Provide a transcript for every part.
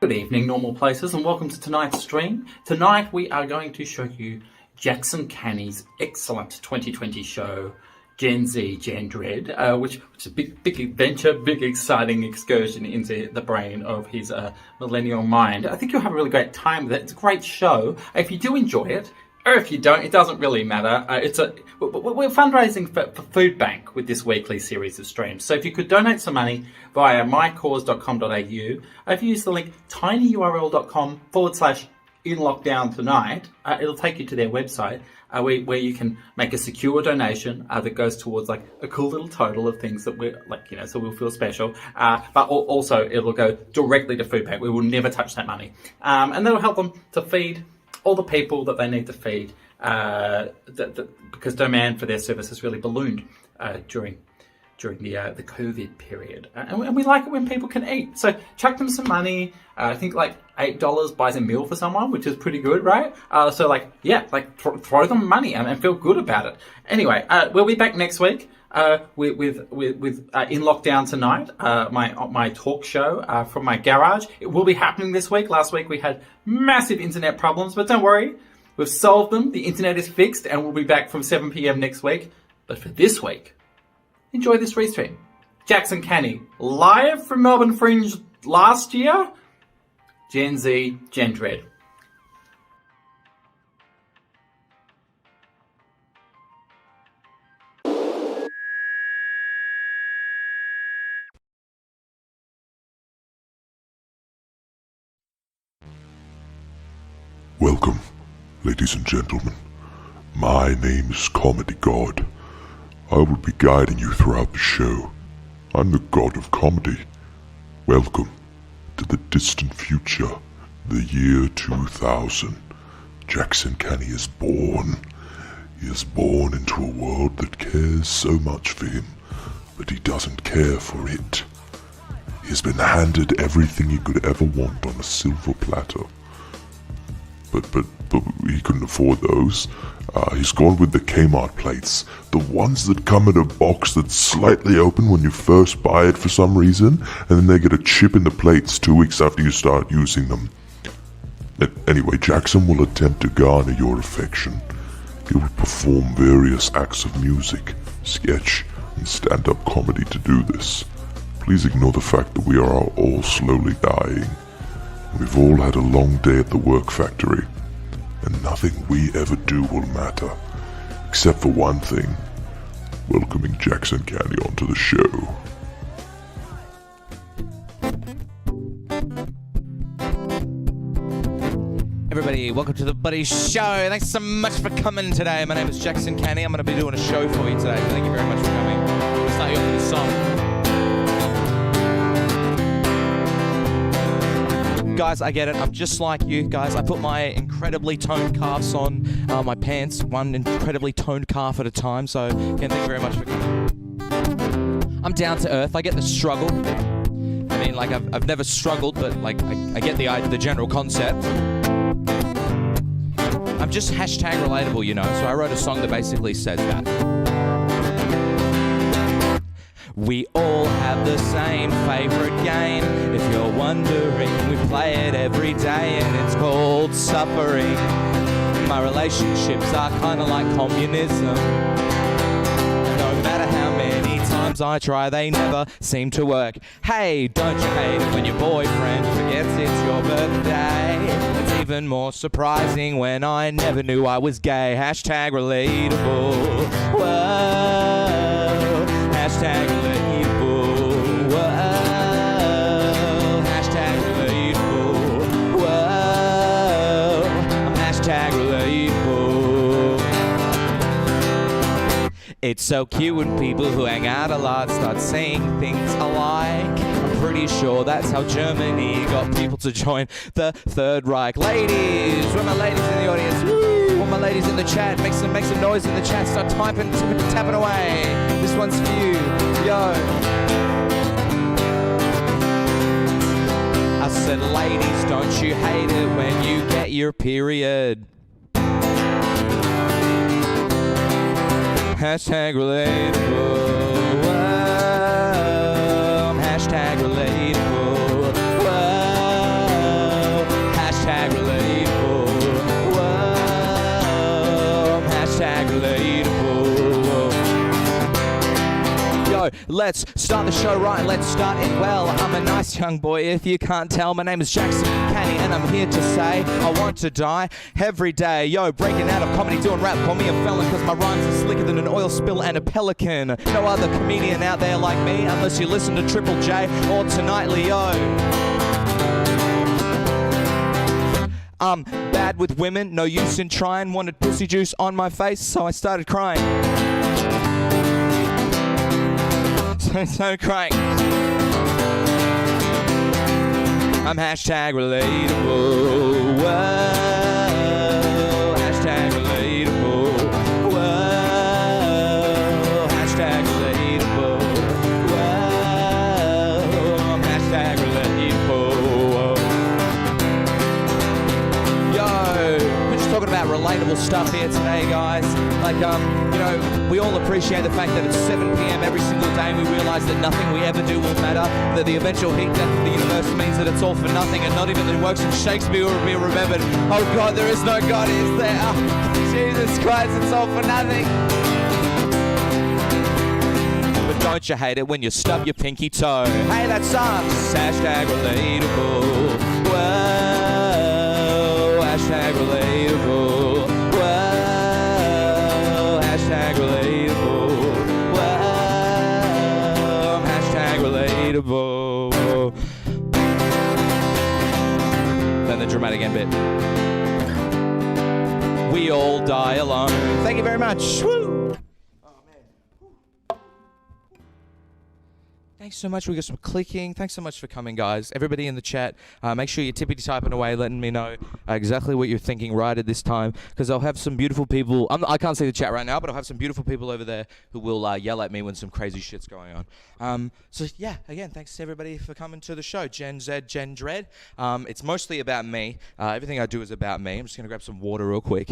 Good evening, normal places, and welcome to tonight's stream. Tonight we are going to show you Jackson Canny's excellent 2020 show, Gen Z, Gen Dread, which is a big adventure, big exciting excursion into the brain of his millennial mind. I think you'll have a really great time with it. It's a great show. If you do enjoy it, or if you don't, it doesn't really matter. We're fundraising for Food Bank with this weekly series of streams. So if you could donate some money via mycause.com.au, if you use the link tinyurl.com/inlockdowntonight, it'll take you to their website where you can make a secure donation that goes towards like a cool little total of things that we're like, you know, so we'll feel special. But also it'll go directly to Food Bank. We will never touch that money. And that'll help them to feed all the people that they need to feed, because demand for their service has really ballooned during the COVID period, and we like it when people can eat. So chuck them some money. I think like $8 buys a meal for someone, which is pretty good, right? So like, yeah, like throw them money and feel good about it. Anyway, we'll be back next week with In Lockdown Tonight, my talk show from my garage. It will be happening this week. Last week we had massive internet problems, but don't worry, we've solved them. The internet is fixed, and we'll be back from 7 p.m. next week. But for this week, enjoy this restream. Jackson Canny, live from Melbourne Fringe last year. Gen Z, Gen Dread. Welcome, ladies and gentlemen. My name is Comedy God. I will be guiding you throughout the show. I'm the god of comedy. Welcome to the distant future, the year 2000. Jackson Canny is born. He is born into a world that cares so much for him, but he doesn't care for it. He has been handed everything he could ever want on a silver platter. But he couldn't afford those. He's gone with the Kmart plates, the ones that come in a box that's slightly open when you first buy it for some reason, and then they get a chip in the plates 2 weeks after you start using them. Anyway, Jackson will attempt to garner your affection. He will perform various acts of music, sketch, and stand-up comedy to do this. Please ignore the fact that we are all slowly dying. We've all had a long day at the work factory, and nothing we ever do will matter, except for one thing: welcoming Jackson Canny onto the show. Everybody, welcome to the Buddy Show. Thanks so much for coming today. My name is Jackson Canny. I'm going to be doing a show for you today. Thank you very much for coming. We'll start you off with a song. Guys, I get it. I'm just like you guys. I put my incredibly toned calves on my pants, one incredibly toned calf at a time. So, again, thank you very much for coming. I'm down to earth. I get the struggle. I mean, like, I've never struggled, but, like, I get the general concept. I'm just hashtag relatable, you know. So I wrote a song that basically says that. We all have the same favorite game. If you're wondering, we play it every day, and it's called suffering. My relationships are kind of like communism. No matter how many times I try, they never seem to work. Hey, don't you hate it when your boyfriend forgets it's your birthday? It's even more surprising when I never knew I was gay. Hashtag relatable. Whoa. Hashtag relatable. Whoa. Hashtag relatable. Whoa. I'm hashtag relatable. It's so cute when people who hang out a lot start saying things alike. I'm pretty sure that's how Germany got people to join the Third Reich. Ladies, where are my ladies in the audience? Woo! Where are my ladies in the chat? Make some noise in the chat. Start typing, tapping away. This one's for you. Yo. I said, ladies, don't you hate it when you get your period? Hashtag relatable. Whoa. Hashtag relatable. Whoa. relatable. Yo, let's start the show right, let's start it well. I'm a nice young boy, if you can't tell. My name is Jackson Canny, and I'm here to say I want to die every day. Yo, breaking out of comedy, doing rap, call me a felon, cause my rhymes are slicker than an oil spill and a pelican. No other comedian out there like me, unless you listen to Triple J or Tonightly, yo. I'm bad with women, no use in trying. Wanted pussy juice on my face, so I started crying. So crying. I'm hashtag relatable. Whoa. Hashtag relatable. Whoa. Hashtag relatable. Whoa. I'm hashtag relatable. Yo, we're just talking about relatable stuff here today, guys. Like, you know, we all appreciate the fact that it's 7 p.m. every single day and we realise that nothing we ever do will matter, that the eventual heat death of the universe means that it's all for nothing, and not even the works of Shakespeare will be remembered. Oh God, there is no God, is there? Oh, Jesus Christ, it's all for nothing. But don't you hate it when you stub your pinky toe? Hey, that sucks. Hashtag relatable. Whoa. Hashtag relatable. Whoa. Hashtag relatable. Whoa. Hashtag relatable. Then the dramatic end bit. We all die alone. Thank you very much. Woo! Thanks so much. We got some clicking. Thanks so much for coming, guys. Everybody in the chat, make sure you're tippity-typing away, letting me know exactly what you're thinking right at this time, because I'll have some beautiful people. I can't see the chat right now, but I'll have some beautiful people over there who will yell at me when some crazy shit's going on. So, yeah, again, thanks to everybody for coming to the show. Gen Z, Gen Dread. It's mostly about me. Everything I do is about me. I'm just going to grab some water real quick.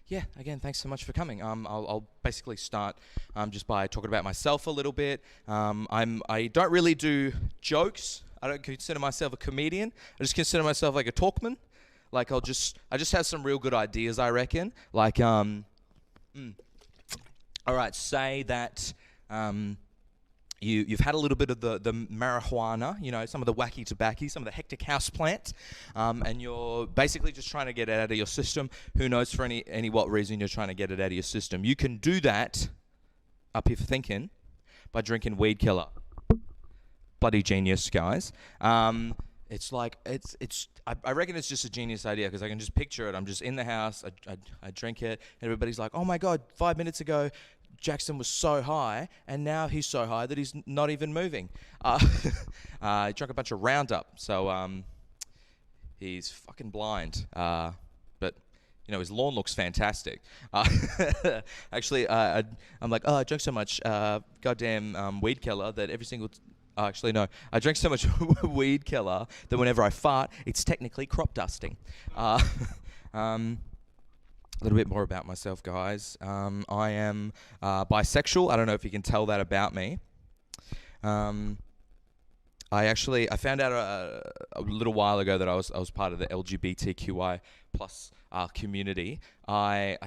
Yeah, again, thanks so much for coming. I'll basically start just by talking about myself a little bit. I don't really do jokes. I don't consider myself a comedian. I just consider myself like a talkman. Like I just have some real good ideas, I reckon. Like, all right, say that you've had a little bit of the marijuana, you know, some of the wacky tobacco, some of the hectic house plant, and you're basically just trying to get it out of your system. Who knows for any what reason you're trying to get it out of your system. You can do that, up here for thinking, by drinking weed killer. Bloody genius, guys. It's like, I reckon it's just a genius idea, because I can just picture it. I'm just in the house, I drink it, and everybody's like, oh my God, 5 minutes ago, Jackson was so high, and now he's so high that he's not even moving. He drank a bunch of Roundup, so he's fucking blind. But you know, his lawn looks fantastic. Actually, I'm like, oh, I drank so much goddamn weed killer that every single. Actually, no. I drank so much weed killer that whenever I fart, it's technically crop dusting. A little bit more about myself, guys. I am bisexual. I don't know if you can tell that about me. I found out a little while ago that I was part of the LGBTQI plus community. I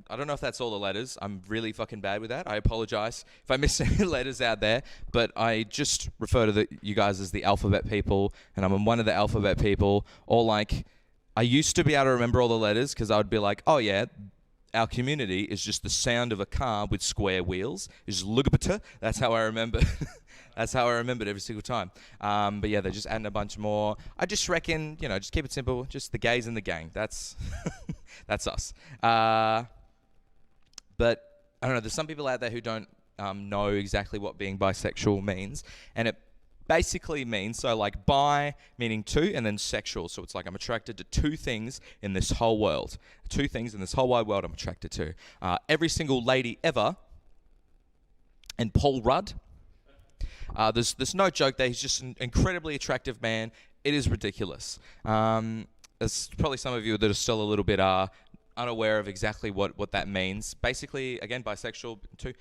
don't know if that's all the letters. I'm really fucking bad with that. I apologize if I miss any letters out there, but I just refer to you guys as the alphabet people, and I'm one of the alphabet people. Or like, I used to be able to remember all the letters, because I would be like, oh yeah, our community is just the sound of a car with square wheels. It's just lugabata. That's how I remember. That's how I remembered every single time. But yeah, they're just adding a bunch more. I just reckon, you know, just keep it simple. Just the gays in the gang. That's that's us. But I don't know. There's some people out there who don't know exactly what being bisexual means, and it basically means, so like bi meaning two, and then sexual, so it's like I'm attracted to two things in this whole world. Two things in this whole wide world I'm attracted to. Every single lady ever, and Paul Rudd. There's no joke there. He's just an incredibly attractive man. It is ridiculous. There's probably some of you that are still a little bit unaware of exactly what that means. Basically, again, bisexual, two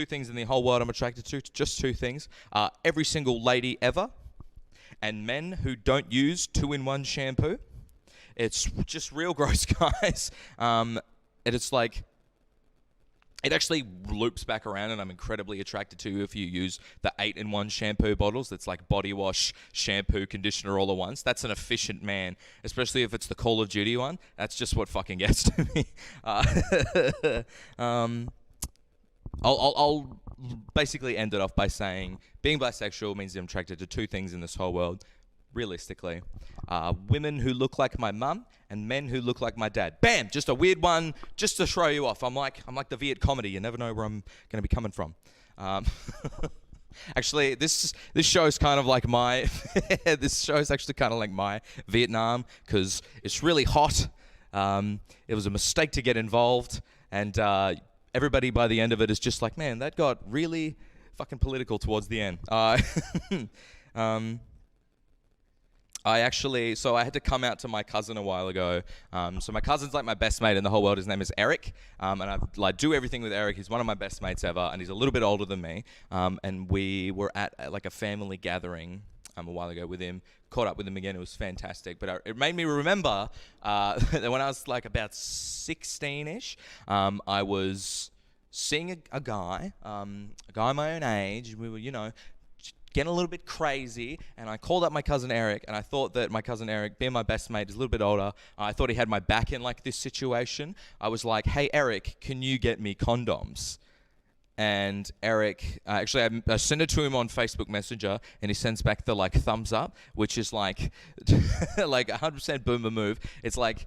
things in the whole world I'm attracted to, just two things. Every single lady ever, and men who don't use 2-in-1 shampoo. It's just real gross, guys. And it's like, it actually loops back around, and I'm incredibly attracted to if you use the 8-in-1 shampoo bottles. That's like body wash, shampoo, conditioner all at once. That's an efficient man, especially if it's the Call of Duty one. That's just what fucking gets to me. I'll basically end it off by saying being bisexual means I'm attracted to two things in this whole world. Realistically, women who look like my mum and men who look like my dad. Bam! Just a weird one, just to throw you off. I'm like the Viet comedy. You never know where I'm going to be coming from. Actually, this show is kind of like my this show is actually kind of like my Vietnam, because it's really hot. It was a mistake to get involved, and everybody by the end of it is just like, man, that got really fucking political towards the end. I had to come out to my cousin a while ago. So my cousin's like my best mate in the whole world. His name is Eric, and I like do everything with Eric. He's one of my best mates ever, and he's a little bit older than me. And we were at like a family gathering a while ago with him. Caught up with him again. It was fantastic. But it made me remember that when I was like about 16-ish, I was seeing a guy my own age. We were, getting a little bit crazy, and I called up my cousin Eric, and I thought that my cousin Eric, being my best mate, is a little bit older, I thought he had my back in like this situation. I was like, hey Eric, can you get me condoms? And Eric, actually I sent it to him on Facebook Messenger, and he sends back the like thumbs up, which is like like 100% boomer move. It's like,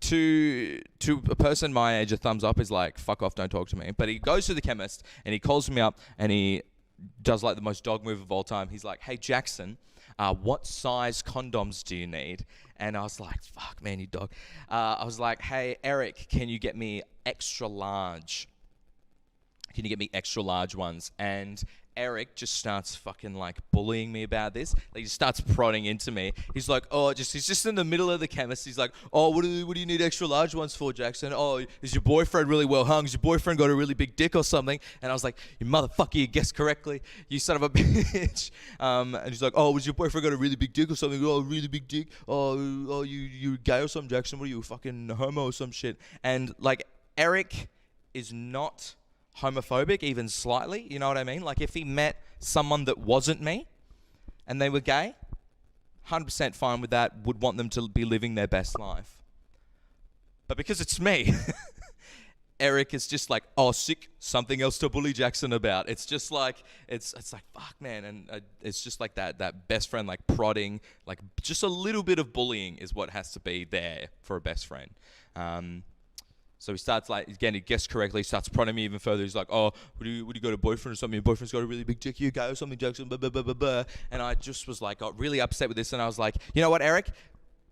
to a person my age, a thumbs up is like, fuck off, don't talk to me. But he goes to the chemist, and he calls me up, and he does like the most dog move of all time. He's like, hey Jackson, what size condoms do you need? And I was like, fuck man, you dog. I was like, hey Eric, can you get me extra large? Can you get me extra large ones? And Eric just starts fucking like bullying me about this. Like, he starts prodding into me. He's like, he's just in the middle of the chemist. He's like, what do you need extra large ones for, Jackson? Oh, is your boyfriend really well hung? Has your boyfriend got a really big dick or something? And I was like, you motherfucker, you guessed correctly, you son of a bitch. And he's like, was your boyfriend got a really big dick or something? Oh, really big dick? Oh, you gay or something, Jackson? What are you, a fucking homo or some shit? And like, Eric is not homophobic even slightly, you know what I mean? Like, if he met someone that wasn't me and they were gay, 100% fine with that, would want them to be living their best life. But because it's me, Eric is just like, sick, something else to bully Jackson about. It's just like, it's like, fuck man. And it's just like that best friend, like prodding, like just a little bit of bullying is what has to be there for a best friend. So he starts like, again, he guessed correctly, he starts prodding me even further. He's like, would you got a boyfriend or something? Your boyfriend's got a really big dick, you gay or something, Jackson, blah, blah, blah, blah, blah. And I just was like, got really upset with this. And I was like, you know what, Eric?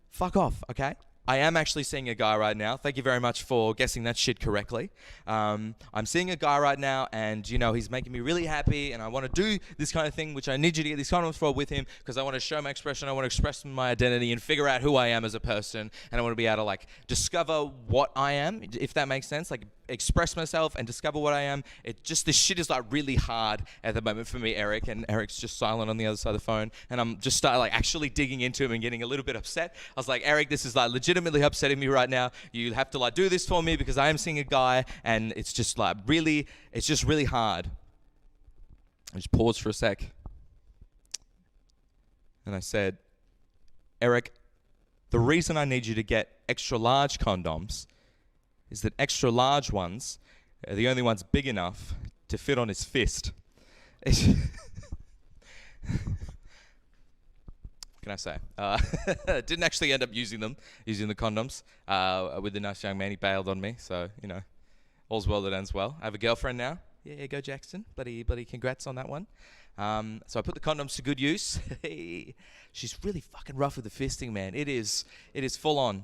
Fuck off, okay? I am actually seeing a guy right now. Thank you very much for guessing that shit correctly. I'm seeing a guy right now, and he's making me really happy, and I want to do this kind of thing, which I need you to get these condoms for with him, because I want to show my expression, I want to express my identity and figure out who I am as a person, and I want to be able to like discover what I am, if that makes sense, like express myself and discover what I am. This shit is like really hard at the moment for me, Eric, and Eric's just silent on the other side of the phone, and I'm just like actually digging into him and getting a little bit upset. I was like, Eric, this is like legitimately upsetting me right now. You have to like do this for me because I am seeing a guy, and it's just like really, it's just really hard. I just paused for a sec, and I said, Eric, the reason I need you to get extra large condoms is that extra large ones are the only ones big enough to fit on his fist. What can I say? Didn't actually end up using the condoms with the nice young man. He bailed on me, so, all's well that ends well. I have a girlfriend now. Yeah, go Jackson. Bloody congrats on that one. So I put the condoms to good use. She's really fucking rough with the fisting, man. It is full on.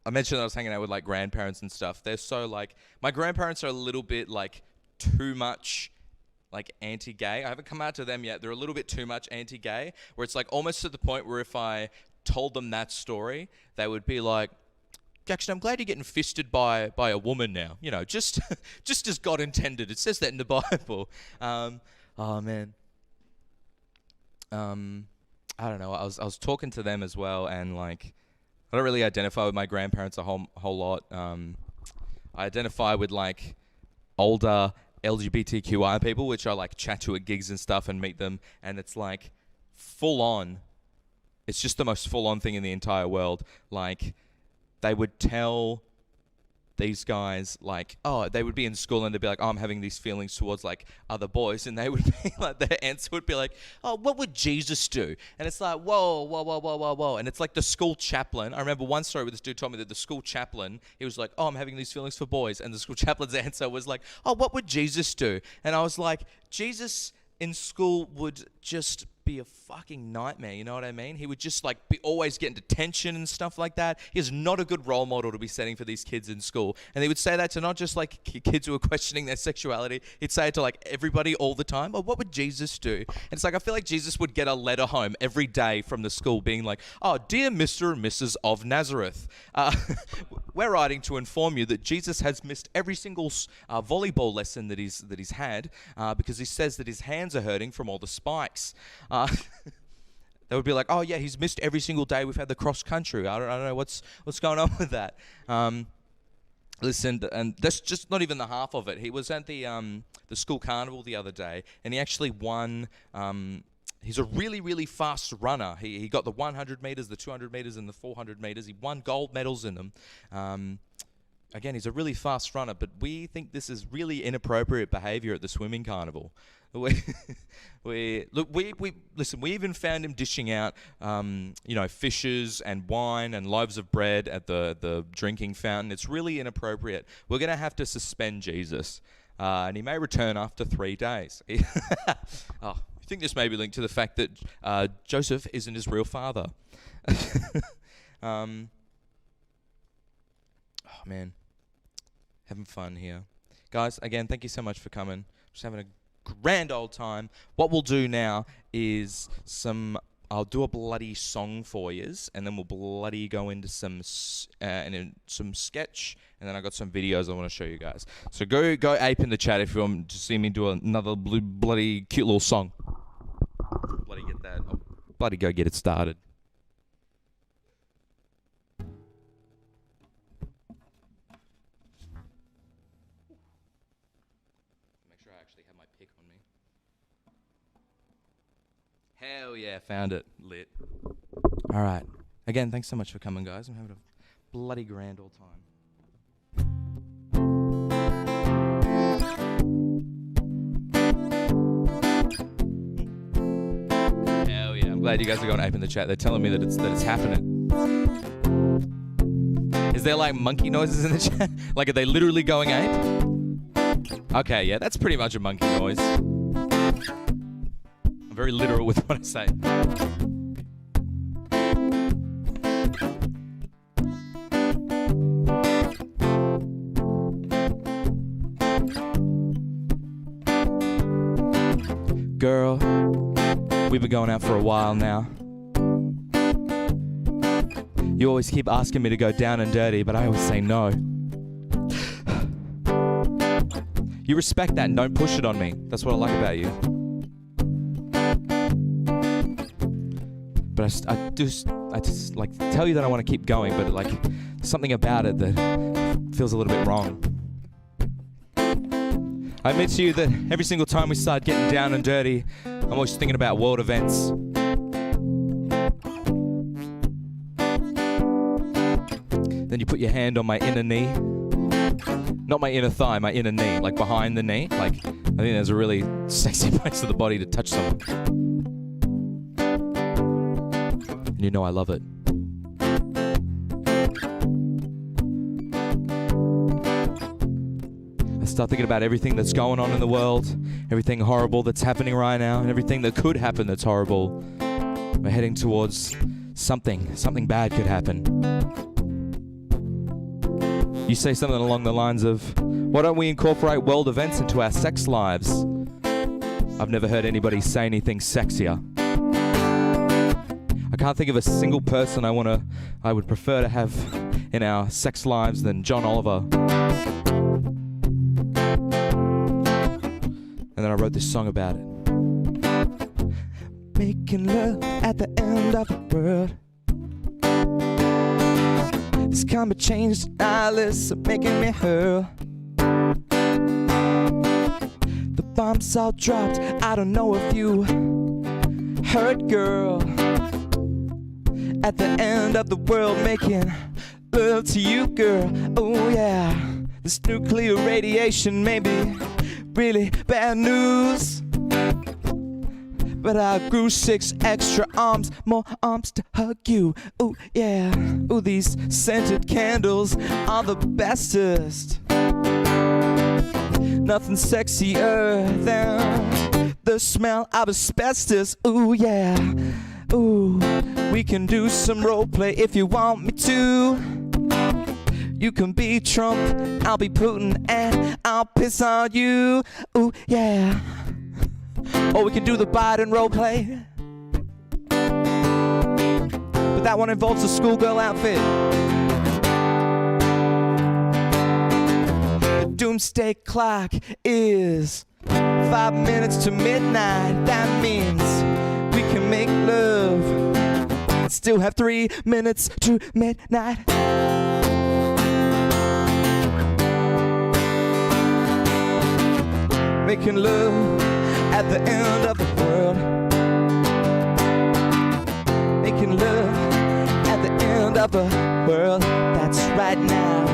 I mentioned that I was hanging out with like grandparents and stuff. They're so like, my grandparents are a little bit like too much like anti-gay. I haven't come out to them yet. They're a little bit too much anti-gay, where it's like almost to the point where if I told them that story, they would be like, Jackson, I'm glad you're getting fisted by a woman now. Just as God intended. It says that in the Bible. Oh man. I don't know. I was talking to them as well, and like, I don't really identify with my grandparents a whole lot. I identify with like older LGBTQI people, which I like chat to at gigs and stuff and meet them, and it's like full on. It's just the most full on thing in the entire world. Like they would tell these guys like, oh, they would be in school and they'd be like, oh, I'm having these feelings towards like other boys, and they would be like, their answer would be like, oh, what would Jesus do? And it's like, whoa, and it's like the school chaplain. I remember one story where this dude told me that the school chaplain, he was like, oh, I'm having these feelings for boys, and the school chaplain's answer was like, oh, what would Jesus do? And I was like, Jesus in school would just be a fucking nightmare, you know what I mean? He would just like be always getting detention and stuff like that. He's not a good role model to be setting for these kids in school. And he would say that to not just like kids who are questioning their sexuality, he'd say it to like everybody all the time. Oh, what would Jesus do? And it's like, I feel like Jesus would get a letter home every day from the school being like, oh, dear Mr. and Mrs. of Nazareth, we're writing to inform you that Jesus has missed every single volleyball lesson that he's had because he says that his hands are hurting from all the spikes. They would be like, oh yeah, he's missed every single day we've had the cross country. I don't know what's going on with that. Listen, and that's just not even the half of it. He was at the school carnival the other day, and he actually won. He's a really, really fast runner. He got the 100 meters, the 200 meters, and the 400 meters. He won gold medals in them. Again, he's a really fast runner, but we think this is really inappropriate behavior at the swimming carnival. We even found him dishing out, fishes and wine and loaves of bread at the drinking fountain. It's really inappropriate. We're going to have to suspend Jesus, and he may return after 3 days. I think this may be linked to the fact that Joseph isn't his real father. Oh man, having fun here, guys. Again, thank you so much for coming. Just having a grand old time. What we'll do now is I'll do a bloody song for yous, and then we'll bloody go into some sketch, and then I got some videos I want to show you guys. So go ape in the chat if you want to see me do another bloody cute little song. Bloody get that. I'll bloody go get it started. Hell yeah, found it. Lit. All right. Again, thanks so much for coming, guys. I'm having a bloody grand old time. Hell yeah. I'm glad you guys are going ape in the chat. They're telling me that it's happening. Is there like monkey noises in the chat? Like, are they literally going ape? Okay, yeah, that's pretty much a monkey noise. Very literal with what I say. Girl, we've been going out for a while now. You always keep asking me to go down and dirty, but I always say no. You respect that and don't push it on me. That's what I like about you. But I just like tell you that I want to keep going, but like something about it that feels a little bit wrong. I admit to you that every single time we start getting down and dirty, I'm always thinking about world events. Then you put your hand on my inner knee. Not my inner thigh, my inner knee, like behind the knee. Like, I think there's a really sexy place of the body to touch someone. And you know I love it. I start thinking about everything that's going on in the world, everything horrible that's happening right now, and everything that could happen that's horrible. We're heading towards something bad could happen. You say something along the lines of, why don't we incorporate world events into our sex lives? I've never heard anybody say anything sexier. I can't think of a single person I would prefer to have in our sex lives than John Oliver. And then I wrote this song about it. Making love at the end of the world. This climate change denialists are making me hurl. The bombs all dropped, I don't know if you heard, girl. At the end of the world, making love to you, girl. Oh yeah, this nuclear radiation may be really bad news, but I grew 6 extra arms, more arms to hug you. Oh yeah, oh these scented candles are the bestest. Nothing sexier than the smell of asbestos. Ooh yeah, ooh, we can do some roleplay if you want me to. You can be Trump, I'll be Putin, and I'll piss on you. Ooh yeah. Or we can do the Biden roleplay, but that one involves a schoolgirl outfit. The doomsday clock is 5 minutes to midnight. That means we can make love, still have 3 minutes to midnight. Making love at the end of the world. Making love at the end of the world. That's right now.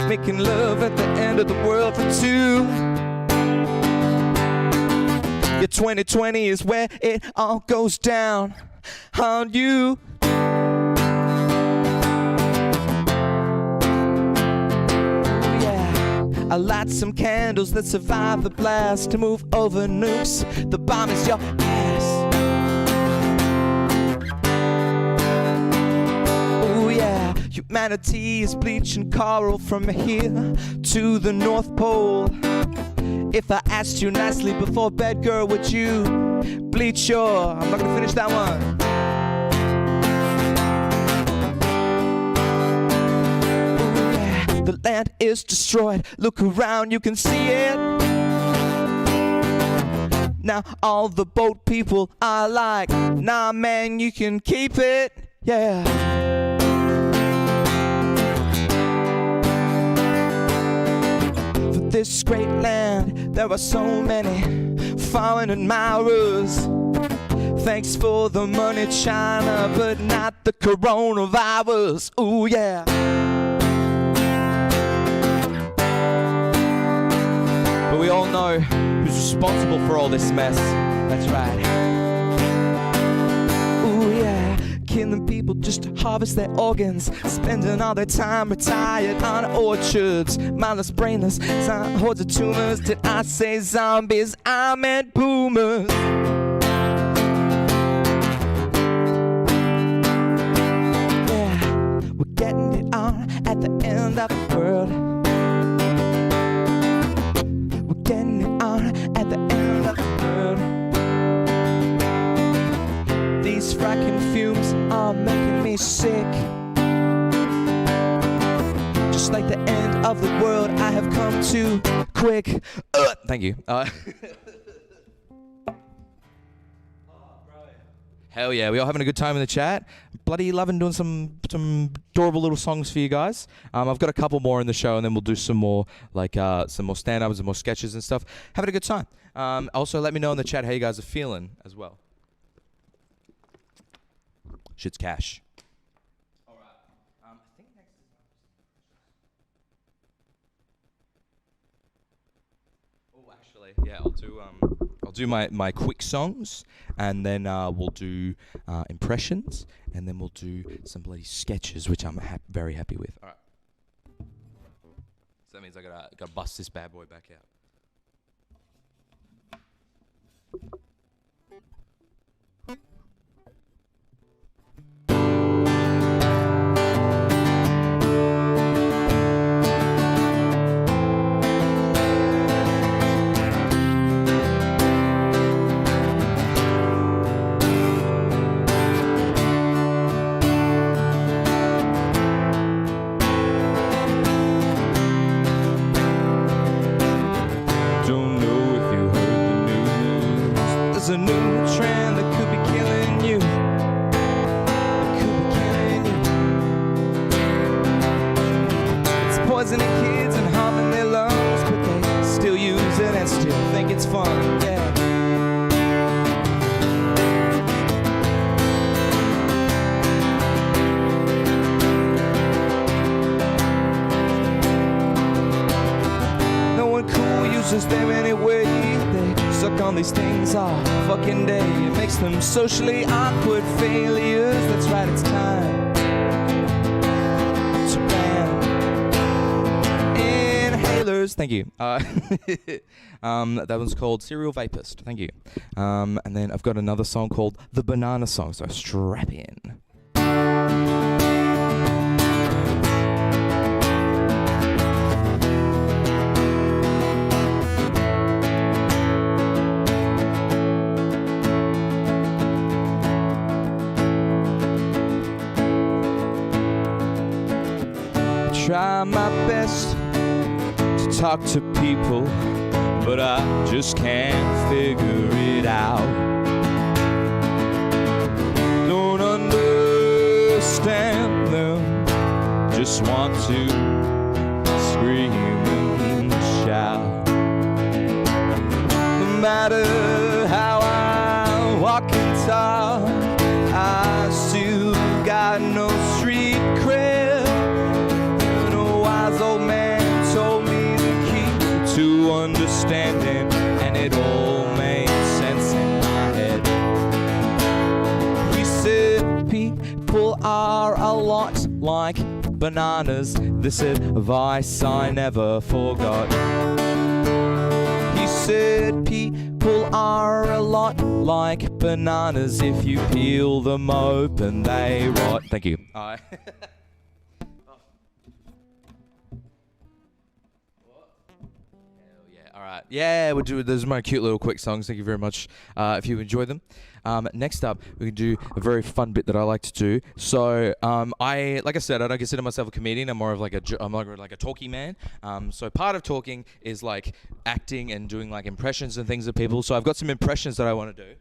Making love at the end of the world for 2. Yeah, 2020 is where it all goes down on you. I light some candles that survive the blast to move over nukes. The bomb is your ass. Oh yeah, humanity is bleaching coral from here to the North Pole. If I asked you nicely before bed, girl, would you bleach your... I'm not gonna finish that one. The land is destroyed, look around, you can see it. Now all the boat people are like, nah man, you can keep it, yeah. For this great land, there are so many foreign admirers. Thanks for the money, China, but not the coronavirus, ooh yeah. We all know who's responsible for all this mess. That's right. Ooh yeah, killing people just to harvest their organs, spending all their time retired on orchards, mindless, brainless, hordes of tumors. Did I say zombies? I meant boomers. Yeah, we're getting it on at the end of the world. Getting it on at the end of the world. These fracking fumes are making me sick. Just like the end of the world, I have come too quick. Thank you. Hell yeah, we all having a good time in the chat. Bloody loving doing some adorable little songs for you guys. I've got a couple more in the show, and then we'll do some more some more stand-ups and more sketches and stuff. Having a good time. Also, let me know in the chat how you guys are feeling as well. Shit's cash. All right. I think next is... Oh, actually, yeah, I'll do my quick songs, and then we'll do impressions, and then we'll do some bloody sketches, which I'm very happy with. All right. So that means I gotta bust this bad boy back out. poisoning kids and harming their lungs, but they still use it and still think it's fun, yeah. No one cool uses them anyway. They suck on these things all fucking day. It makes them socially awkward failures. That's right, it's time to ban inhalers. Thank you. That one's called Serial Vapist. Thank you. And then I've got another song called The Banana Song, so strap in. Try my best to talk to people, but I just can't figure it out. Don't understand them, just want to scream and shout. No matter how I walk and talk, I still got no street cred. Old man told me the key to understanding, and it all made sense in my head. He said people are a lot like bananas. This advice I never forgot. He said people are a lot like bananas. If you peel them open, they rot. Thank you. All right. Yeah, we'll do. Those are my cute little quick songs. Thank you very much. If you enjoy them. Next up, we can do a very fun bit that I like to do. So, like I said, I don't consider myself a comedian. I'm more of like I'm like a talky man. So part of talking is like acting and doing like impressions and things of people. So I've got some impressions that I want to do,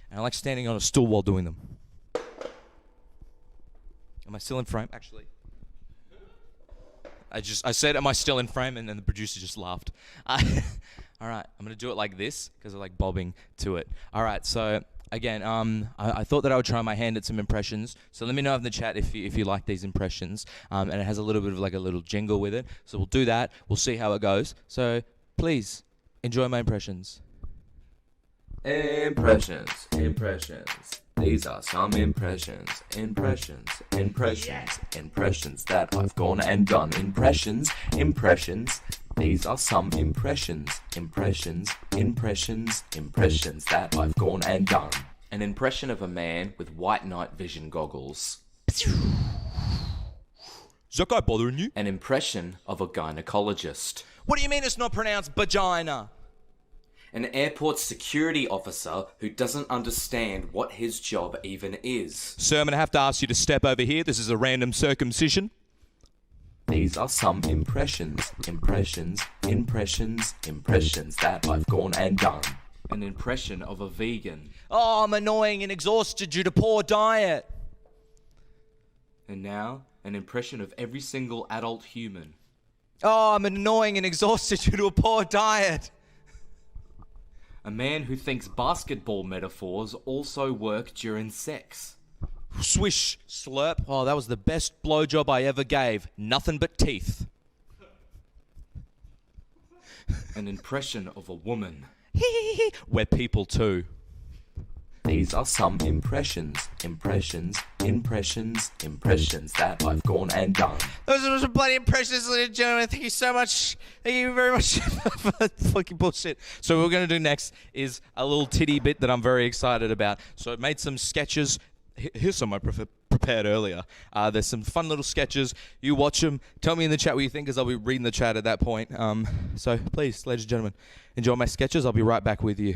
and I like standing on a stool while doing them. Am I still in frame? Actually. I said, am I still in frame? And then the producer just laughed. All right, I'm going to do it like this because I like bobbing to it. All right, so again, I thought that I would try my hand at some impressions. So let me know in the chat if you like these impressions. And it has a little bit of like a little jingle with it. So we'll do that. We'll see how it goes. So please enjoy my impressions. Impressions. These are some impressions that I've gone and done. Impressions. These are some impressions that I've gone and done. An impression of a man with white night vision goggles. Is that guy bothering you? An impression of a gynecologist. What do you mean it's not pronounced vagina? An airport security officer who doesn't understand what his job even is. Sir, I'm going to have to ask you to step over here. This is a random circumcision. These are some impressions that I've gone and done. An impression of a vegan. Oh, I'm annoying and exhausted due to poor diet. And now, an impression of every single adult human. Oh, I'm annoying and exhausted due to a poor diet. A man who thinks basketball metaphors also work during sex. Swish, slurp. Oh, that was the best blowjob I ever gave. Nothing but teeth. An impression of a woman. We're people too. These are some impressions that I've gone and done. Those are some bloody impressions, ladies and gentlemen. Thank you so much. Thank you very much for fucking bullshit. So what we're going to do next is a little titty bit that I'm very excited about. So I made some sketches. Here's some I prepared earlier. There's some fun little sketches. You watch them. Tell me in the chat what you think, because I'll be reading the chat at that point. So please, ladies and gentlemen, enjoy my sketches. I'll be right back with you.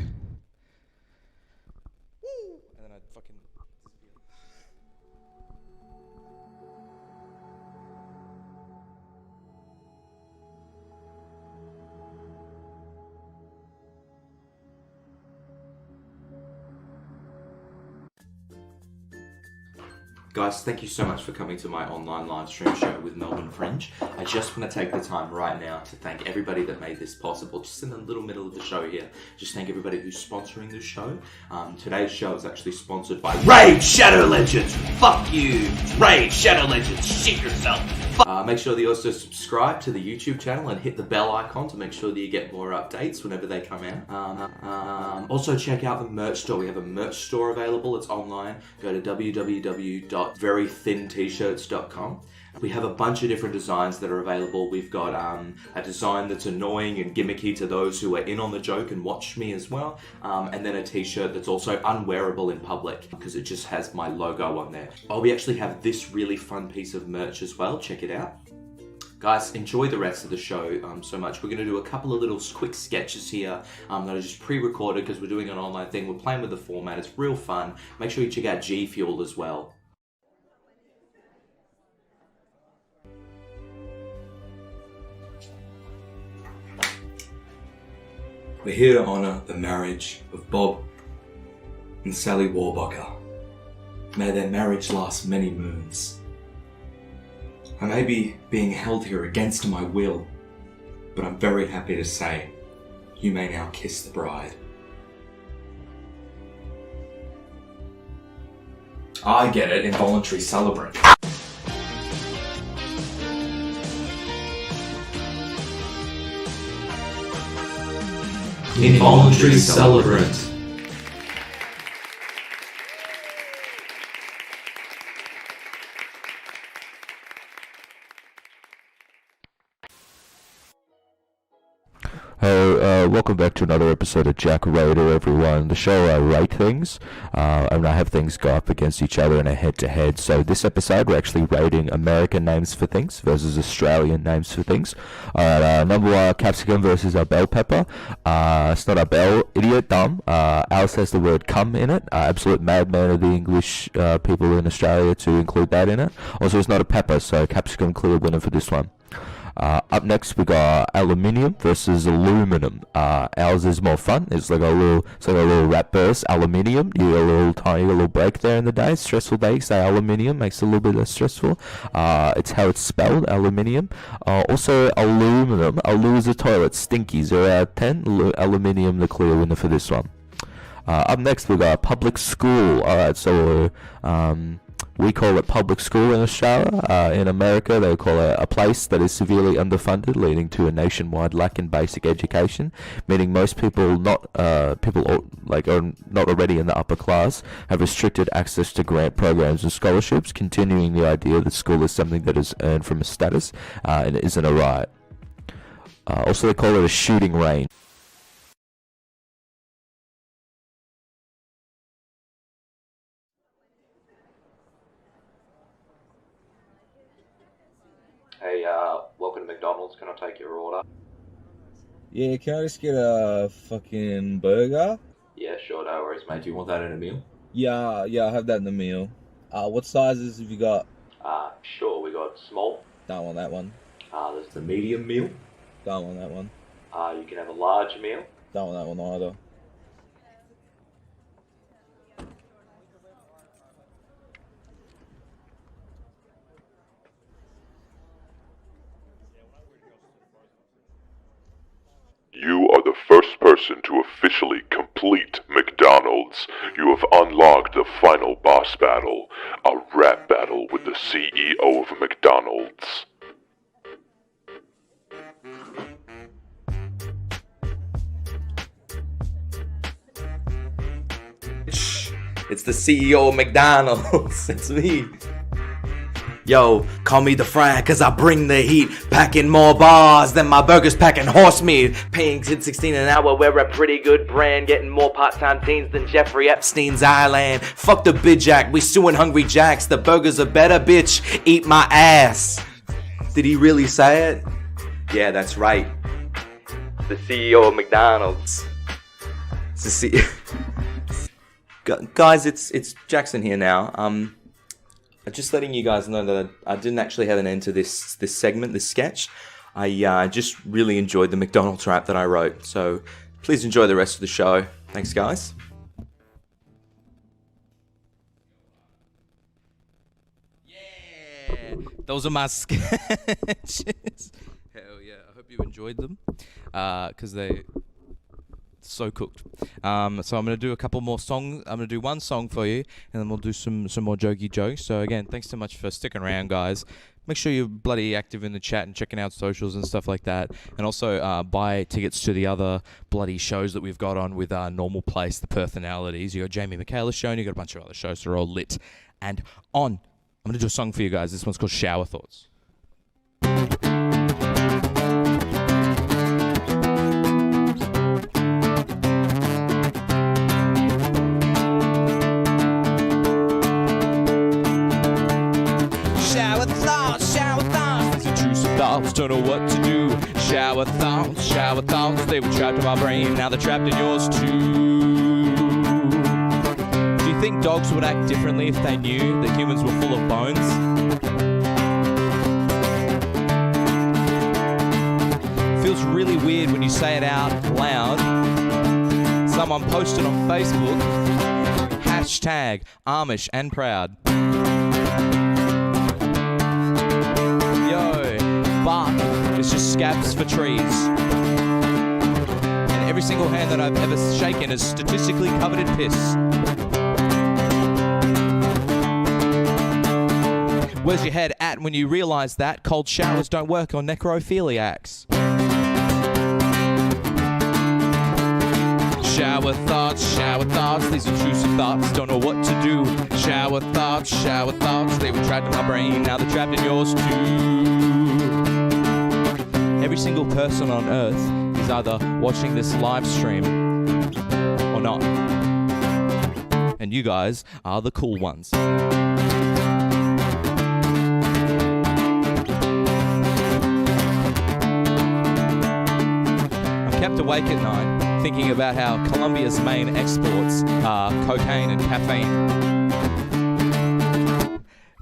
Guys, thank you so much for coming to my online live stream show with Melbourne Fringe. I just want to take the time right now to thank everybody that made this possible. Just in the little middle of the show here, just thank everybody who's sponsoring this show. Today's show is actually sponsored by Raid Shadow Legends. Fuck you, Raid Shadow Legends. Shit yourself. Make sure that you also subscribe to the YouTube channel and hit the bell icon to make sure that you get more updates whenever they come out. Also check out the merch store. We have a merch store available. It's online. Go to www.verythint-shirts.com. We have a bunch of different designs that are available. We've got a design that's annoying and gimmicky to those who are in on the joke and watch me as well. And then a t-shirt that's also unwearable in public because it just has my logo on there. Oh, we actually have this really fun piece of merch as well. Check it out. Guys, enjoy the rest of the show so much. We're going to do a couple of little quick sketches here that are just pre-recorded because we're doing an online thing. We're playing with the format. It's real fun. Make sure you check out G Fuel as well. We're here to honour the marriage of Bob and Sally Warbacher. May their marriage last many moons. I may be being held here against my will, but I'm very happy to say you may now kiss the bride. I get it, involuntary celebrant. Involuntary celebrant. Welcome back to another episode of Jack Raider, everyone. The show I rate things, and I have things go up against each other in a head-to-head. So this episode, we're actually rating American names for things versus Australian names for things. Number one, capsicum versus our bell pepper. It's not a bell, idiot, dumb. Alice has the word cum in it. Absolute madman of the English people in Australia to include that in it. Also, it's not a pepper, so capsicum, clear winner for this one. Up next we got aluminium versus aluminum. Ours is more fun. It's like a little rap verse. Aluminium. You get a little break there in the day. Stressful day. Say aluminium makes it a little bit less stressful. It's how it's spelled. Aluminium. Also aluminum. Alu is a toilet. Stinky. 0 out of 10. Aluminium the clear winner for this one. Up next we got public school. Alright, so we call it public school in Australia. In America, they call it a place that is severely underfunded, leading to a nationwide lack in basic education. Meaning most people are not already in the upper class have restricted access to grant programs and scholarships, continuing the idea that school is something that is earned from a status and it isn't a right. Also, they call it a shooting range. Hey, welcome to McDonald's. Can I take your order? Yeah, can I just get a fucking burger? Yeah, sure, no worries, mate. Do you want that in a meal? Yeah, I'll have that in the meal. What sizes have you got? Sure, we got small. Don't want that one. There's the medium meal. Don't want that one. You can have a large meal. Don't want that one either. You are the first person to officially complete McDonald's. You have unlocked the final boss battle, a rap battle with the CEO of McDonald's. It's the CEO of McDonald's. It's me. Yo, call me the fryer cause I bring the heat. Packing more bars than my burgers packing horse meat. Paying $16 an hour, we're a pretty good brand. Getting more part-time teens than Jeffrey Epstein's island. Fuck the Big Jack, we suing Hungry Jacks. The burgers are better, bitch, eat my ass. Did he really say it? Yeah, that's right. The CEO of McDonald's. It's the CEO. Guys, it's Jackson here now. Just letting you guys know that I didn't actually have an end to this segment, this sketch. I just really enjoyed the McDonald's rap that I wrote. So please enjoy the rest of the show. Thanks, guys. Those are my sketches. Hell yeah. I hope you enjoyed them. Because they... so cooked. So I'm going to do a couple more songs. I'm going to do one song for you, and then we'll do some more jokey jokes. So again, thanks so much for sticking around, guys. Make sure you're bloody active in the chat and checking out socials and stuff like that. And also buy tickets to the other bloody shows that we've got on with our normal place, the Perthonalities. You got Jamie Michaela's show, and you got a bunch of other shows that are all lit and on. I'm going to do a song for you guys. This one's called Shower Thoughts. Shower thoughts, these intrusive thoughts, don't know what to do. Shower thoughts, they were trapped in my brain, now they're trapped in yours too. Do you think dogs would act differently if they knew that humans were full of bones? Feels really weird when you say it out loud. Someone posted on Facebook, hashtag Amish and proud. Bark is just scabs for trees. And every single hand that I've ever shaken is statistically covered in piss. Where's your head at when you realise that cold showers don't work on necrophiliacs? Shower thoughts, these intrusive thoughts, don't know what to do. Shower thoughts, they were trapped in my brain, now they're trapped in yours too. Every single person on Earth is either watching this live stream or not. And you guys are the cool ones. I'm kept awake at night thinking about how Colombia's main exports are cocaine and caffeine.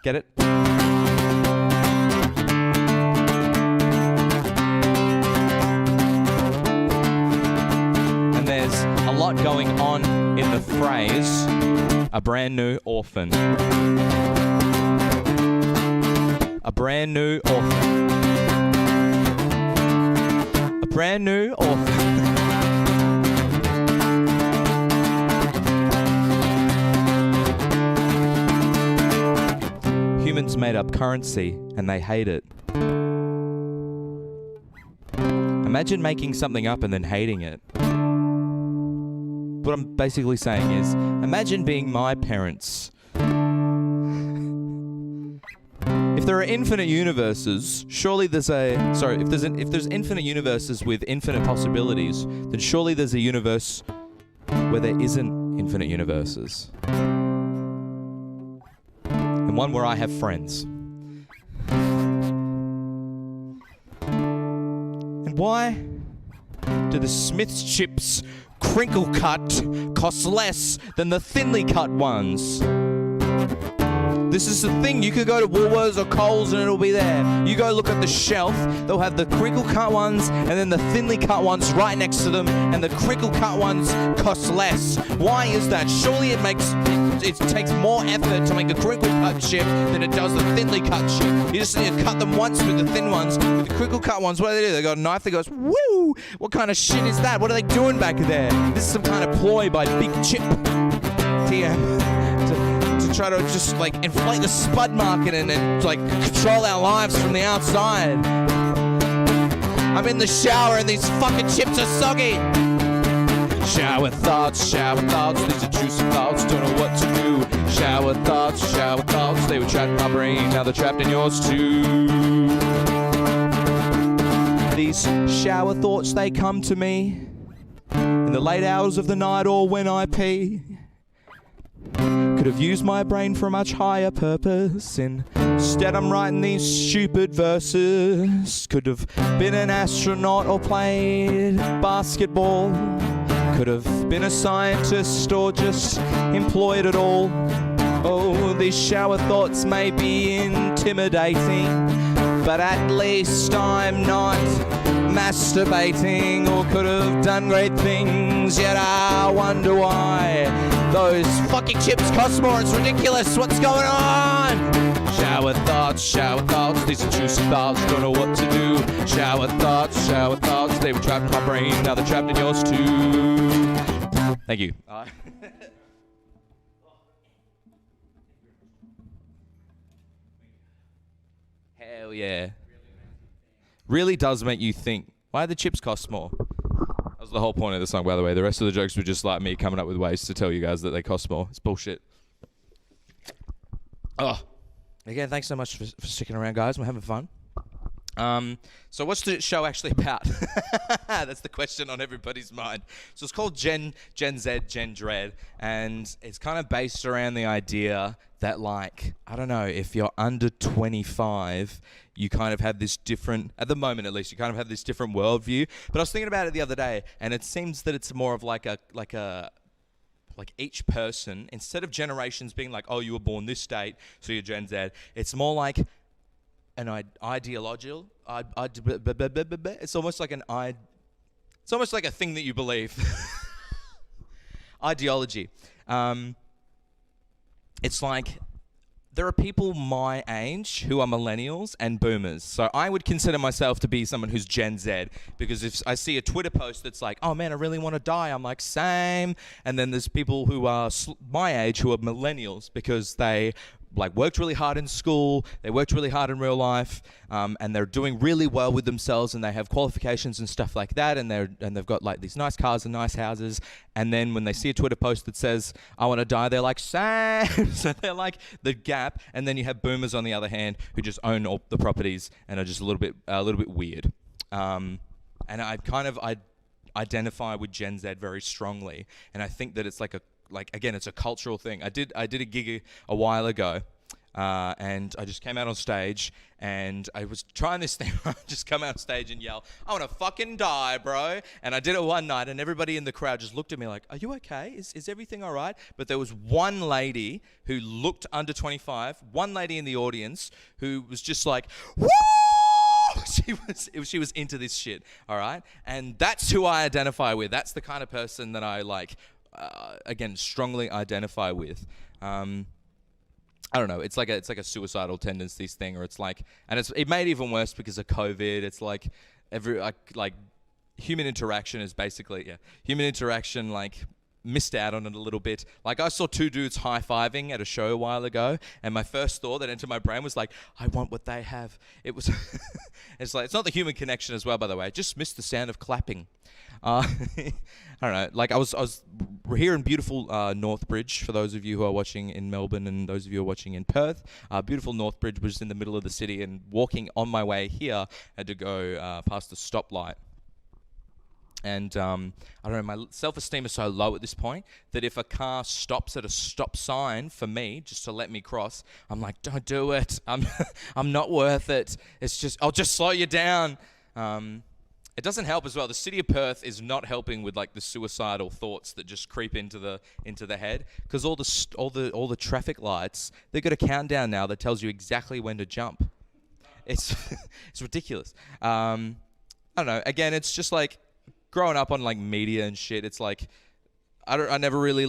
Get it? A lot going on in the phrase, a brand new orphan. A brand new orphan. A brand new orphan. Humans made up currency and they hate it. Imagine making something up and then hating it. What I'm basically saying is, imagine being my parents. If there are infinite universes, surely there's if there's infinite universes with infinite possibilities, then surely there's a universe where there isn't infinite universes. And one where I have friends. And why do the Smith's chips crinkle cut costs less than the thinly cut ones? This is the thing, you could go to Woolworths or Coles and it'll be there. You go look at the shelf, they'll have the crinkle cut ones and then the thinly cut ones right next to them, and the crinkle cut ones cost less. Why is that? Surely it takes more effort to make a crinkle cut chip than it does the thinly cut chip. You just need to cut them once with the thin ones. With the crinkle cut ones, what do? They got a knife that goes, woo! What kind of shit is that? What are they doing back there? This is some kind of ploy by Big Chip to try to just like inflate the spud market and like control our lives from the outside. I'm in the shower and these fucking chips are soggy. Shower thoughts, these intrusive thoughts, don't know what to do. Shower thoughts, they were trapped in my brain, now they're trapped in yours too. These shower thoughts, they come to me in the late hours of the night or when I pee. Could have used my brain for a much higher purpose. Instead I'm writing these stupid verses. Could have been an astronaut or played basketball. Could have been a scientist or just employed at all. Oh, these shower thoughts may be intimidating, but at least I'm not masturbating or could have done great things. Yet I wonder why those fucking chips cost more. It's ridiculous. What's going on? Shower thoughts, these intrusive thoughts, don't know what to do. Shower thoughts, they were trapped in my brain, now they're trapped in yours too. Thank you. Hell yeah. Really does make you think, why do the chips cost more? That was the whole point of the song, by the way. The rest of the jokes were just like me coming up with ways to tell you guys that they cost more. It's bullshit. Oh. Again, thanks so much for sticking around, guys. We're having fun. So what's the show actually about? That's the question on everybody's mind. So it's called Gen Z, Gen Dread, and it's kind of based around the idea that, like, I don't know, if you're under 25, you kind of have this different, at the moment at least, you kind of have this different worldview. But I was thinking about it the other day, and it seems that it's more of like each person, instead of generations being like, oh, you were born this date, so you're Gen Z, it's more like an ideological. It's almost like it's almost like a thing that you believe. Ideology. It's like there are people my age who are millennials and boomers. So I would consider myself to be someone who's Gen Z, because if I see a Twitter post that's like, oh man, I really want to die, I'm like, same. And then there's people who are my age who are millennials because they like worked really hard in school, they worked really hard in real life, and they're doing really well with themselves, and they have qualifications and stuff like that, and they've got like these nice cars and nice houses, and then when they see a Twitter post that says I want to die, they're like, same. So they're like the gap. And then you have boomers on the other hand who just own all the properties and are just a little bit weird. And I identify with Gen Z very strongly, and I think that it's again, it's a cultural thing. I did a gig a while ago, and I just came out on stage, and I was trying this thing where I just come out on stage and yell, I want to fucking die, bro. And I did it one night, and everybody in the crowd just looked at me like, are you okay? Is everything all right? But there was one lady who looked under 25, one lady in the audience who was just like, woo! She was into this shit, all right? And that's who I identify with. That's the kind of person that I again, strongly identify with. I don't know. It's like a suicidal tendencies thing, or it's like, and it made even worse because of COVID. It's like human interaction is basically human interaction missed out on it a little bit. Like, I saw two dudes high-fiving at a show a while ago, and my first thought that entered my brain was like, I want what they have. It was it's not the human connection as well, by the way. I just missed the sound of clapping. I don't know. Like, I was here in beautiful Northbridge, for those of you who are watching in Melbourne and those of you who are watching in Perth. Beautiful Northbridge was in the middle of the city, and walking on my way here, I had to go past the stoplight. And I don't know, my self-esteem is so low at this point that if a car stops at a stop sign for me just to let me cross, I'm like, don't do it. I'm not worth it. It's just, I'll just slow you down. It doesn't help as well. The city of Perth is not helping with the suicidal thoughts that just creep into the head, because all the traffic lights, they've got a countdown now that tells you exactly when to jump. It's it's ridiculous. I don't know. Again, it's just like, growing up on media and shit, it's like I never really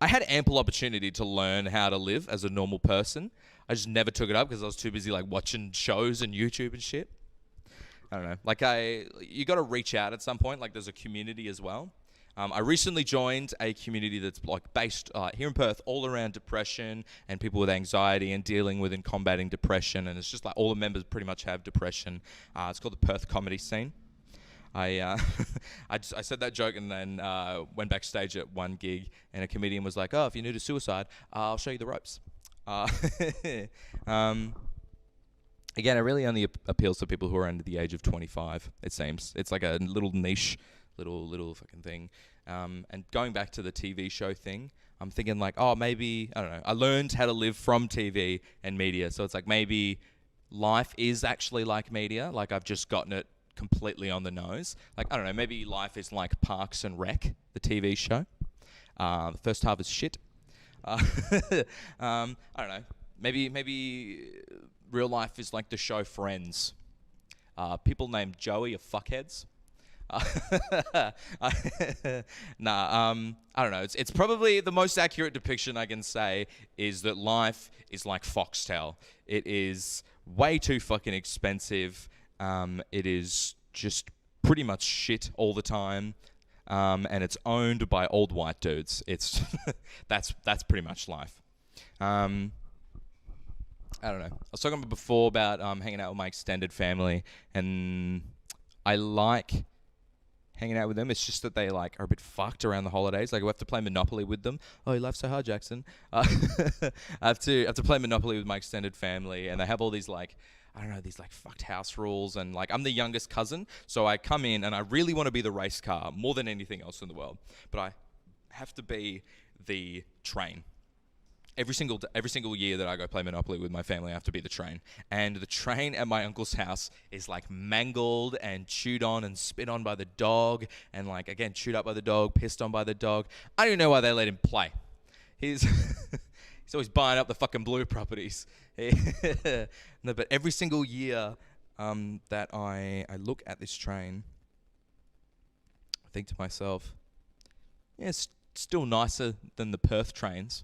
I had ample opportunity to learn how to live as a normal person. I just never took it up because I was too busy watching shows and YouTube and shit. I don't know. You got to reach out at some point. There's a community as well. I recently joined a community that's based here in Perth all around depression and people with anxiety and dealing with and combating depression. And it's just all the members pretty much have depression. It's called the Perth comedy scene. I said that joke and then went backstage at one gig, and a comedian was like, oh, if you're new to suicide, I'll show you the ropes. Again, it really only appeals to people who are under the age of 25, it seems. It's like a little niche, little fucking thing. And going back to the TV show thing, I'm thinking oh, maybe, I don't know, I learned how to live from TV and media, so it's maybe life is actually like media, I've just gotten it completely on the nose. I don't know, maybe life is like Parks and Rec, the TV show. The first half is shit. I don't know, maybe real life is like the show Friends. People named Joey are fuckheads. I don't know. It's probably the most accurate depiction I can say is that life is like Foxtel. It is way too fucking expensive. It is just pretty much shit all the time. And it's owned by old white dudes. It's that's pretty much life. I don't know. I was talking before about hanging out with my extended family, and I like hanging out with them. It's just that they like are a bit fucked around the holidays. Like, we have to play Monopoly with them. Oh, you laugh so hard, Jackson. I have to play Monopoly with my extended family, and they have all these like, I don't know, these like fucked house rules. And like, I'm the youngest cousin, so I come in and I really want to be the race car more than anything else in the world. But I have to be the train. Every single year that I go play Monopoly with my family, I have to be the train. And the train at my uncle's house is like mangled and chewed on and spit on by the dog, and like, again, chewed up by the dog, pissed on by the dog. I don't even know why they let him play. He's always buying up the fucking blue properties. No, but every single year that I look at this train, I think to myself, yeah, it's still nicer than the Perth trains.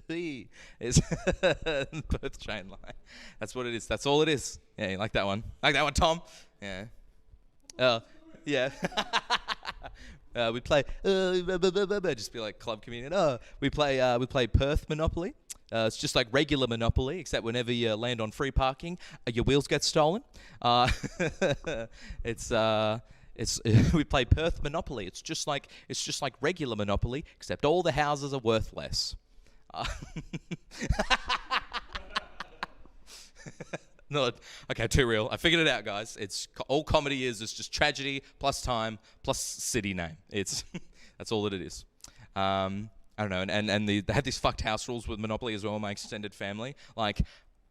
Is the Perth train line. That's what it is. That's all it is. Yeah, you like that one? Like that one, Tom? Yeah. Yeah. We play. Just be like club communion. We play Perth Monopoly. It's just like regular Monopoly, except whenever you land on free parking, your wheels get stolen. It's we play Perth Monopoly. It's just like regular Monopoly, except all the houses are worthless. No, okay, too real. I figured it out, guys. It's all comedy is just tragedy plus time plus city name. It's that's all that it is. I don't know, and they had these fucked house rules with Monopoly as well. My extended family, like,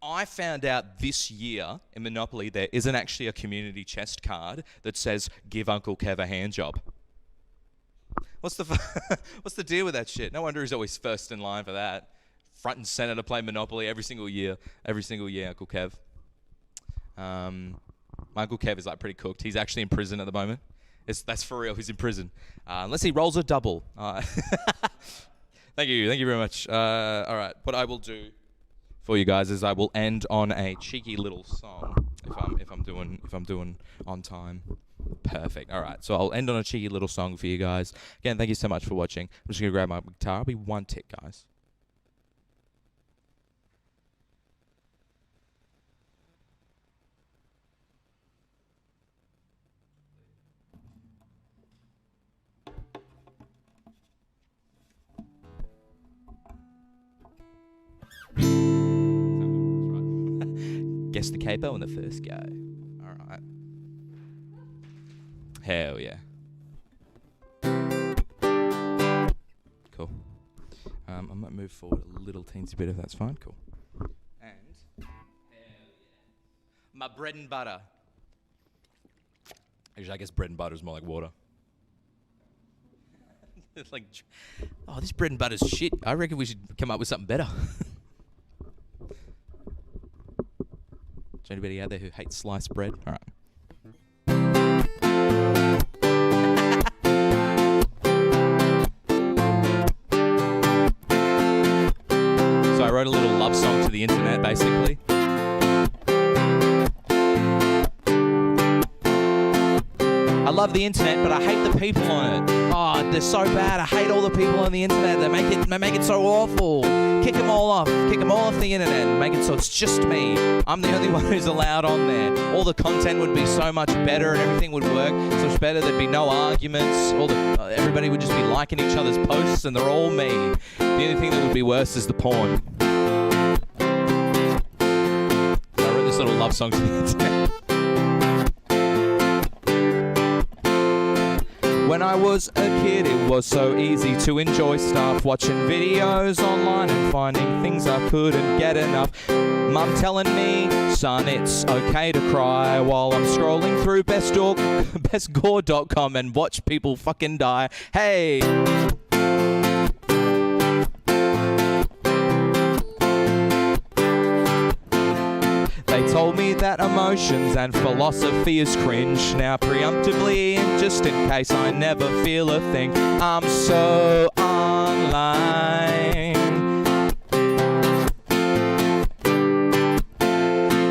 I found out this year in Monopoly there isn't actually a community chest card that says "Give Uncle Kev a hand job." What's the deal with that shit? No wonder he's always first in line for that. Front and center to play Monopoly every single year, Uncle Kev. My Uncle Kev is like pretty cooked. He's actually in prison at the moment. That's for real. He's in prison. Unless he rolls a double. Thank you very much. All right, what I will do for you guys is I will end on a cheeky little song if I'm doing on time. Perfect. All right, so I'll end on a cheeky little song for you guys. Again, thank you so much for watching. I'm just gonna grab my guitar. I'll be one tick, guys. Guess the capo on the first go. All right. Hell yeah. Cool. I might move forward a little teensy bit if that's fine. Cool. And hell yeah. My bread and butter. Actually, I guess bread and butter is more like water. It's like, oh, this bread and butter's shit. I reckon we should come up with something better. Is there anybody out there who hates sliced bread? All right. So I wrote a little love song to the internet, basically. I love the internet, but I hate the people on it. Oh, they're so bad. I hate all the people on the internet. They make it so awful. Kick them all off the internet and make it so it's just me. I'm the only one who's allowed on there. All the content would be so much better and everything would work so much better. There'd be no arguments. Everybody would just be liking each other's posts and they're all me. The only thing that would be worse is the porn. So I wrote this little love song to the internet. When I was a kid, it was so easy to enjoy stuff. Watching videos online and finding things I couldn't get enough. Mum telling me, son, it's okay to cry while I'm scrolling through bestgore.com and watch people fucking die. Hey! They told me that that emotions and philosophy is cringe. Now preemptively, just in case I never feel a thing, I'm so online.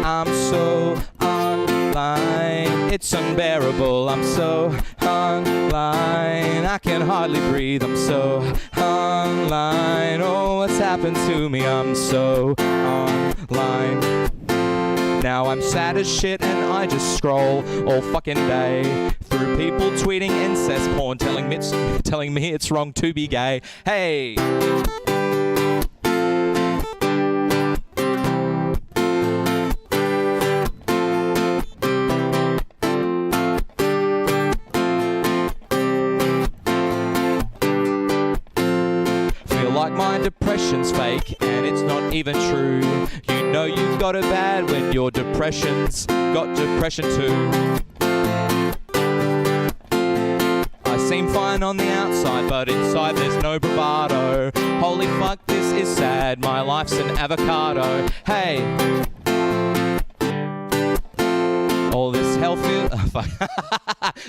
I'm so online, it's unbearable. I'm so online, I can hardly breathe. I'm so online, oh, what's happened to me? I'm so online. Now I'm sad as shit and I just scroll all fucking day through people tweeting incest porn, telling me it's wrong to be gay. Hey! Like my depression's fake and it's not even true. You know you've got it bad when your depression's got depression too. I seem fine on the outside, but inside there's no bravado. Holy fuck, this is sad, my life's an avocado. Hey! All this hell feels...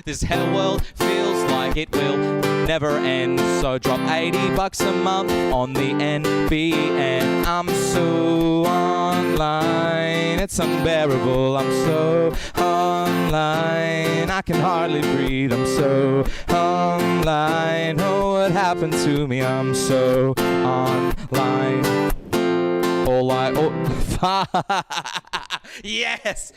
this hell world feels like it will never end. So drop $80 a month on the NBN. I'm so online, it's unbearable. I'm so online, I can hardly breathe. I'm so online, oh, what happened to me? I'm so online. Yes,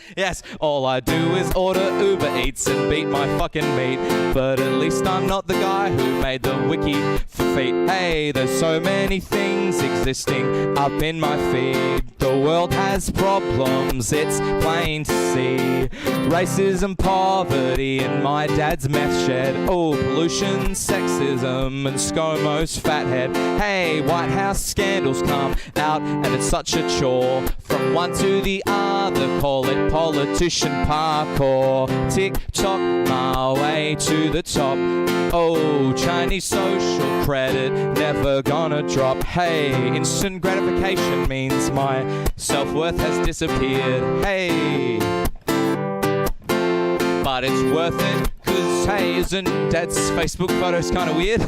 all I do is order Uber Eats and beat my fucking meat. But at least I'm not the guy who made the wiki for feet. Hey, there's so many things existing up in my feed. The world has problems, it's plain to see. Racism, poverty, and my dad's meth shed. Oh, pollution, sexism, and ScoMo's fathead. Hey, White House scandals come out and it's such a chore. From one to the other, call it politician parkour. Tick-tock, my way to the top. Oh, Chinese social credit, never gonna drop. Hey, instant gratification means my self-worth has disappeared. Hey, but it's worth it, cause hey, isn't Dad's Facebook photos kinda weird?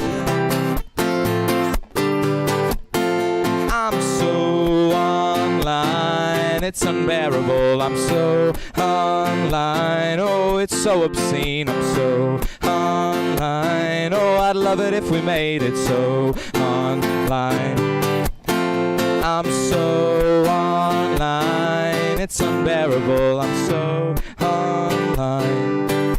I'm so online, it's unbearable. I'm so online, oh, it's so obscene. I'm so online, oh, I'd love it if we made it so online. I'm so online, it's unbearable. I'm so online.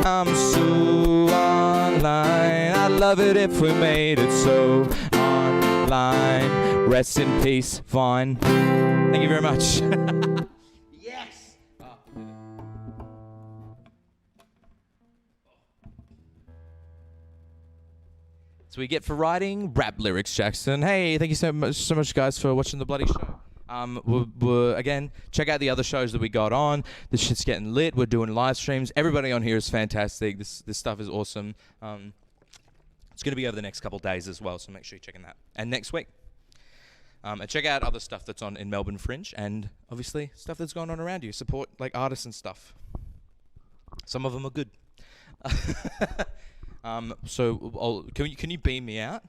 I'm so online, I'd love it if we made it so online. Rest in peace, Vine. Thank you very much. Yes! So we get for writing rap lyrics, Jackson. Hey, thank you so much, guys, for watching the bloody show. Again, check out the other shows that we got on. This shit's getting lit. We're doing live streams. Everybody on here is fantastic. This stuff is awesome. It's going to be over the next couple days as well, so make sure you're checking that. And next week. And check out other stuff that's on in Melbourne Fringe, and obviously stuff that's going on around you. Support like artists and stuff. Some of them are good. Can you beam me out?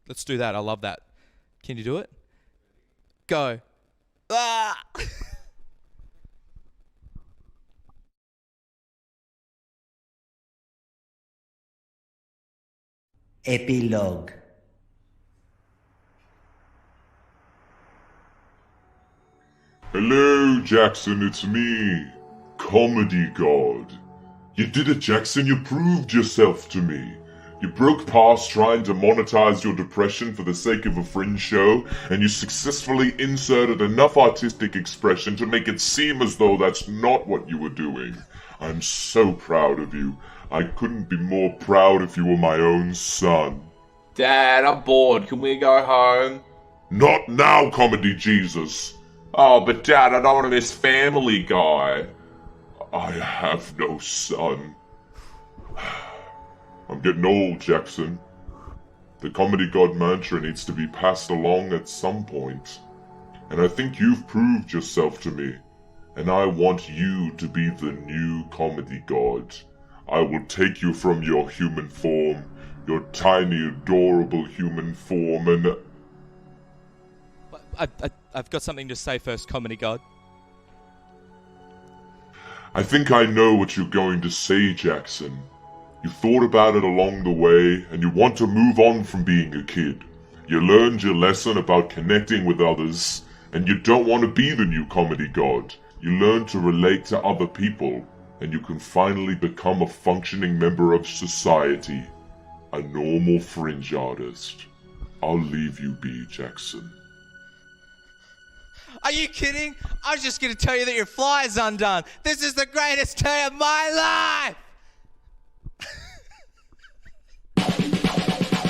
Let's do that. I love that. Can you do it? Go. Ah! Epilogue. Hello, Jackson, it's me, Comedy God. You did it, Jackson, you proved yourself to me. You broke past trying to monetize your depression for the sake of a fringe show, and you successfully inserted enough artistic expression to make it seem as though that's not what you were doing. I'm so proud of you. I couldn't be more proud if you were my own son. Dad, I'm bored. Can we go home? Not now, Comedy Jesus. Oh, but Dad, I don't want to miss Family Guy. I have no son. I'm getting old, Jackson. The Comedy God mantra needs to be passed along at some point. And I think you've proved yourself to me. and I want you to be the new comedy god. I will take you from your human form, your tiny, adorable human form, and... I've got something to say first, comedy god. I think I know what you're going to say, Jackson. You thought about it along the way, and you want to move on from being a kid. You learned your lesson about connecting with others, and you don't want to be the new comedy god. You learned to relate to other people, and you can finally become a functioning member of society. A normal fringe artist. I'll leave you be, Jackson. Are you kidding? I was just going to tell you that your fly is undone. This is the greatest day of my life!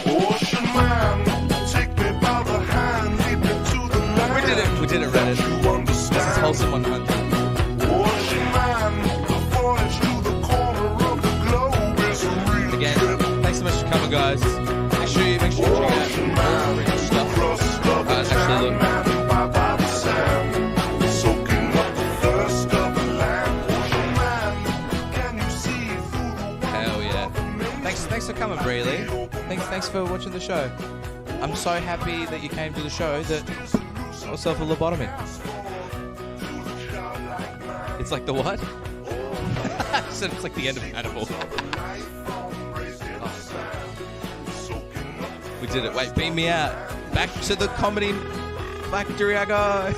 Ocean man, take me by the hand, lead me to the land. We did it, Reddit. This is Wholesome 100. Ocean man, the voyage to the corner of the globe is a real Again, trip. thanks so much for coming, guys. Make sure you check out all the Fringe stuff. Actually, look. Soaking up the thirst of the land. Ocean man, can you see through the Hell yeah. Thanks for coming, Breely. Thanks for watching the show. I'm so happy that you came to the show that I got myself a lobotomy. It's like the what? I said it's like the end of Hannibal. We did it. Wait, beam me out. Back to the comedy factory I go.